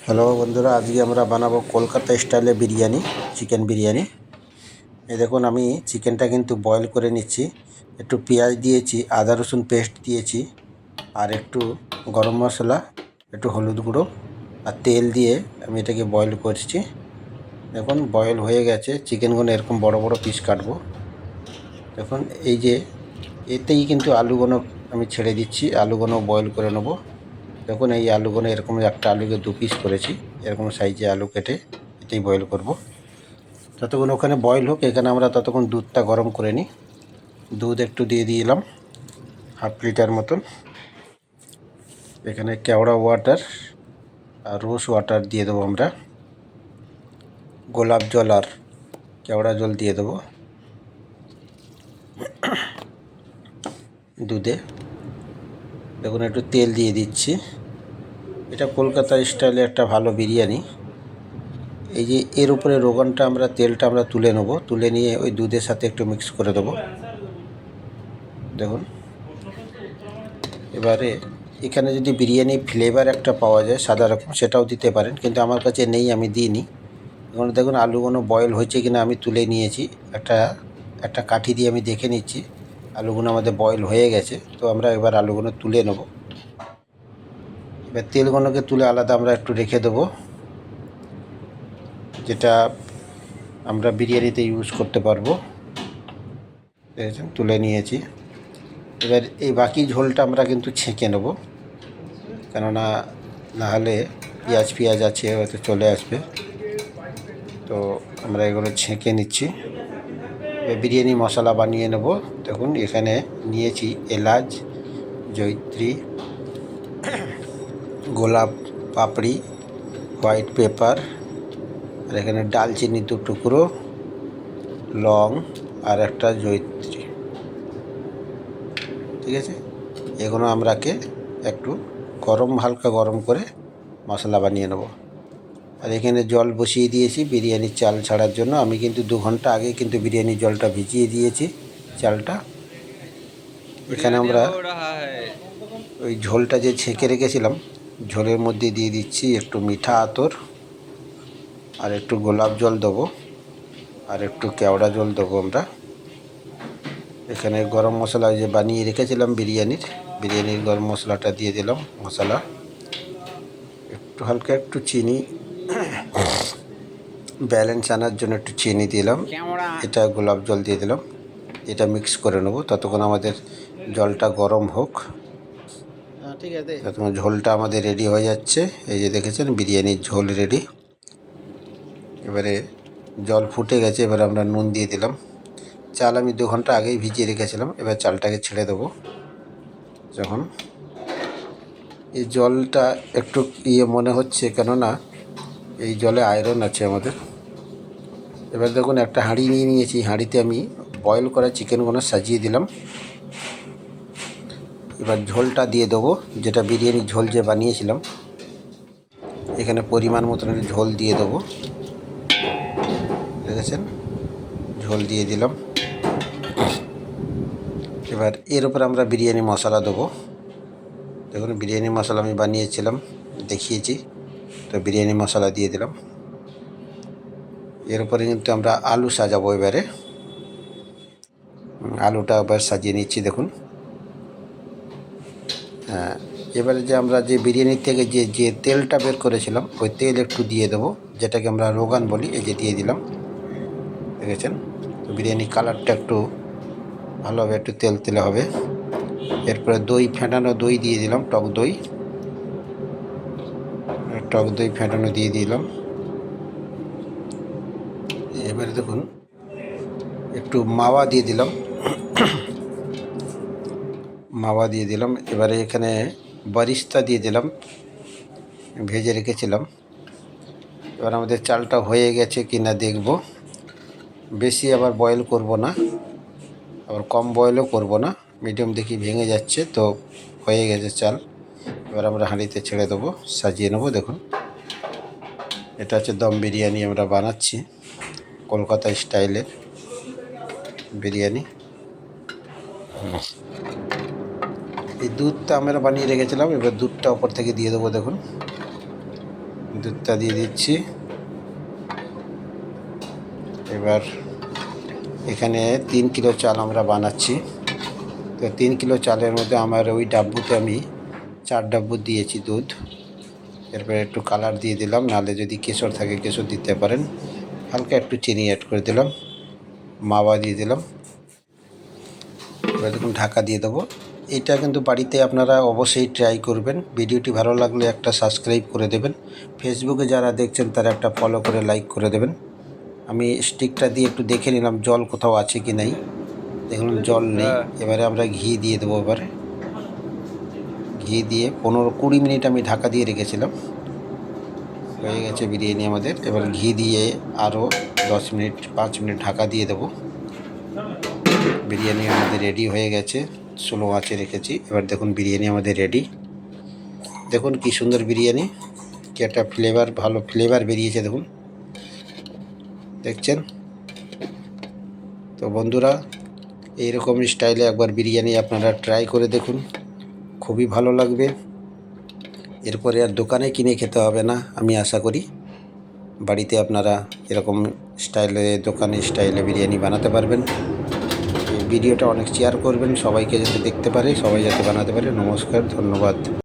Hello বন্ধুরা, আজকে আমরা বানাবো কলকাতা স্টাইলে বিরিয়ানি, চিকেন বিরিয়ানি। এই দেখুন, আমি চিকেনটা কিন্তু বয়েল করে নিচ্ছি। একটু পেঁয়াজ দিয়েছি, আদা রসুন পেস্ট দিয়েছি, আর একটু গরম মশলা, একটু হলুদ গুঁড়ো আর তেল দিয়ে আমি এটাকে বয়েল করছি। দেখুন বয়েল হয়ে গেছে। চিকেনগুলো এরকম বড় বড় পিস কাটবো। দেখুন এই যে এতেই কিন্তু আলুগুলো আমি ছেড়ে দিচ্ছি, আলুগুলো বয়েল করে নেবো। দেখুন এই আলুগুলো এরকম, একটা আলুকে 2 পিস করেছি, এরকম সাইজে আলু কেটে এতেই বয়েল করব। ততক্ষণ ওখানে বয়েল হোক, এখানে আমরা ততক্ষণ দুধটা গরম করে নিই। দুধ একটু দিয়ে দিলাম, 1/2 লিটার মতন। এখানে কেওড়া ওয়াটার আর রোজ ওয়াটার দিয়ে দেবো আমরা। গোলাপ জল আর কেওড়া জল দিয়ে দেবো দুধে। দেখুন একটু তেল দিয়ে দিচ্ছি। এটা কলকাতা স্টাইলে একটা ভালো বিরিয়ানি। এই যে এর উপরে রোগানটা আমরা, তেলটা আমরা তুলে নেব, তুলে নিয়ে ওই দুধের সাথে একটু মিক্স করে দেবো। দেখুন এবারে এখানে যদি বিরিয়ানি ফ্লেভার একটা পাওয়া যায় সাদা রকম, সেটাও দিতে পারেন, কিন্তু আমার কাছে নেই, আমি দিইনি। এখন দেখুন আলুগুলো বয়েল হয়েছে কিনা আমি তুলে নিয়েছি। একটা কাঠি দিয়ে আমি দেখে নিচ্ছি আলুগুলো আমাদের বয়েল হয়ে গেছে। তো আমরা এবার আলুগুলো তুলে নেব। এবার তেলগুলোকে তুলে আলাদা আমরা একটু রেখে দেবো, যেটা আমরা বিরিয়ানিতে ইউজ করতে পারবো। দেখেছেন, তুলে নিয়েছি। এবার এই বাকি ঝোলটা আমরা কিন্তু ছেঁকে নেব, কেননা নাহলে পেঁয়াজ আছে হয়তো চলে আসবে। তো আমরা এগুলো ছেঁকে নিচ্ছি। বিরিয়ানি মশলা বানিয়ে নেব। দেখুন এখানে নিয়েছি এলাচ, জয়িত্রী, গোলাপ পাপড়ি, হোয়াইট পেপার, আর এখানে ডালচিনি 2 টুকরো, লং আর একটা জয়িত্রী। ঠিক আছে, এগুলো আমরাকে একটু হালকা গরম করে মশলা বানিয়ে নেব। আর এখানে জল বসিয়ে দিয়েছি বিরিয়ানির চাল ছাড়ার জন্য। আমি কিন্তু 2 ঘন্টা আগে কিন্তু বিরিয়ানির জলটা ভিজিয়ে দিয়েছি, চালটা। এখানে আমরা ওই ঝোলটা যে ছেঁকে রেখেছিলাম, ঝোলের মধ্যে দিয়ে দিচ্ছি একটু মিঠা আতর, আর একটু গোলাপ জল দেবো, আর একটু কেওড়া জল দেবো আমরা। এখানে গরম মশলা যে বানিয়ে রেখেছিলাম বিরিয়ানির গরম মশলাটা দিয়ে দিলাম। মশলা একটু হালকা, একটু চিনি, ব্যালেন্স আনার জন্য একটু চিনি দিলাম। এটা গোলাপ জল দিয়ে দিলাম। এটা মিক্স করে নেব। ততক্ষণ আমাদের জলটা গরম হোক। ঠিক আছে, ততক্ষণ ঝোলটা আমাদের রেডি হয়ে যাচ্ছে। এই যে দেখেছেন বিরিয়ানির ঝোল রেডি। এবারে জল ফুটে গেছে, এবার আমরা নুন দিয়ে দিলাম। চাল আমি 2 ঘন্টা আগেই ভিজিয়ে রেখেছিলাম। এবার চালটাকে ছেড়ে দেবো। যখন এই জলটা একটু মনে হচ্ছে, কেননা এই জলে আয়রন আছে আমাদের। এবার দেখুন একটা হাঁড়ি নিয়ে নিয়েছি, হাঁড়িতে আমি বয়েল করা চিকেনগুলো সাজিয়ে দিলাম। এবার ঝোলটা দিয়ে দেবো, যেটা বিরিয়ানির ঝোল যে বানিয়েছিলাম। এখানে পরিমাণ মতন ঝোল দিয়ে দেবো। দেখেছেন, ঝোল দিয়ে দিলাম। এবার এর উপর আমরা বিরিয়ানি মশলা দেবো। দেখুন বিরিয়ানি মশলা আমি বানিয়েছিলাম, দেখিয়েছি, তো বিরিয়ানি মশলা দিয়ে দিলাম। এর উপরে কিন্তু আমরা আলু সাজাবো। এবারে আলুটা এবার সাজিয়ে নিচ্ছি। দেখুন, হ্যাঁ, এবারে যে আমরা যে বিরিয়ানির থেকে যে তেলটা বের করেছিলাম, ওই তেল একটু দিয়ে দেবো, যেটাকে আমরা রোগান বলি। এই যে দিয়ে দিলাম। দেখেছেন, তো বিরিয়ানির কালারটা একটু ভালোভাবে একটু তেল তেলে হবে। এরপরে দই, ফেটানো দই দিয়ে দিলাম, টক দই ফেটানো দিয়ে দিলাম। এবারে দেখুন একটু মাওয়া দিয়ে দিলাম। এবারে এখানে বারিস্তা দিয়ে দিলাম, ভেজে রেখেছিলাম। এবার আমাদের চালটা হয়ে গেছে কি না দেখব। বেশি আবার বয়েল করব না, আবার কম বয়েলও করব না, মিডিয়াম দেখি ভেঙে যাচ্ছে, তো হয়ে গেছে চাল। এবার আমরা হাঁড়িতে ছেড়ে দেবো, সাজিয়ে নেব। দেখুন এটা হচ্ছে দম বিরিয়ানি আমরা বানাচ্ছি, কলকাতা স্টাইলের বিরিয়ানি। এই দুধটা আমরা বানিয়ে রেখেছিলাম, এবার দুধটা ওপর থেকে দিয়ে দেবো। দেখুন দুধটা দিয়ে দিচ্ছি। এবার এখানে 3 কিলো চাল আমরা বানাচ্ছি, তো 3 কিলো চালের মধ্যে আমার ওই ডাব্বুতে আমি 4 ডাব্বু দিয়েছি দুধ। এরপরে একটু কালার দিয়ে দিলাম, নাহলে যদি কেশর থাকে কেশর দিতে পারেন। হালকা একটু চিনি অ্যাড করে দিলাম, মাওয়া দিয়ে দিলাম। এবার দেখুন ঢাকা দিয়ে দেবো। এটা কিন্তু বাড়িতে আপনারা অবশ্যই ট্রাই করবেন। ভিডিওটি ভালো লাগলে একটা সাবস্ক্রাইব করে দেবেন। ফেসবুকে যারা দেখছেন তারা একটা ফলো করে লাইক করে দেবেন। আমি স্টিকটা দিয়ে একটু দেখে নিলাম জল কোথাও আছে কি নাই। দেখুন জল নেই। এবারে আমরা ঘি দিয়ে দেবো। এবারে ঘি দিয়ে 15-20 মিনিট আমি ঢাকা দিয়ে রেখেছিলাম। হয়ে গেছে বিরিয়ানি আমাদের। এবার ঘি দিয়ে আরও 10 মিনিট 5 মিনিট ঢাকা দিয়ে দেবো। বিরিয়ানি আমাদের রেডি হয়ে গেছে, স্লো আঁচে রেখেছি। এবার দেখুন বিরিয়ানি আমাদের রেডি। দেখুন কি সুন্দর বিরিয়ানি, কি একটা ফ্লেভার, ভালো ফ্লেভার বেরিয়েছে দেখুন, দেখছেন তো বন্ধুরা। এইরকম স্টাইলে একবার বিরিয়ানি আপনারা ট্রাই করে দেখুন, খুবই ভালো লাগবে। এরপরে আর দোকানে কিনে খেতে হবে না, আমি আশা করি বাড়িতে আপনারা এরকম স্টাইলে, দোকানে স্টাইলে বিরিয়ানি বানাতে পারবেন। এই ভিডিওটা অনেক শেয়ার করবেন, সবাইকে যাতে দেখতে পারে, সবাই যাতে বানাতে পারে। নমস্কার, ধন্যবাদ।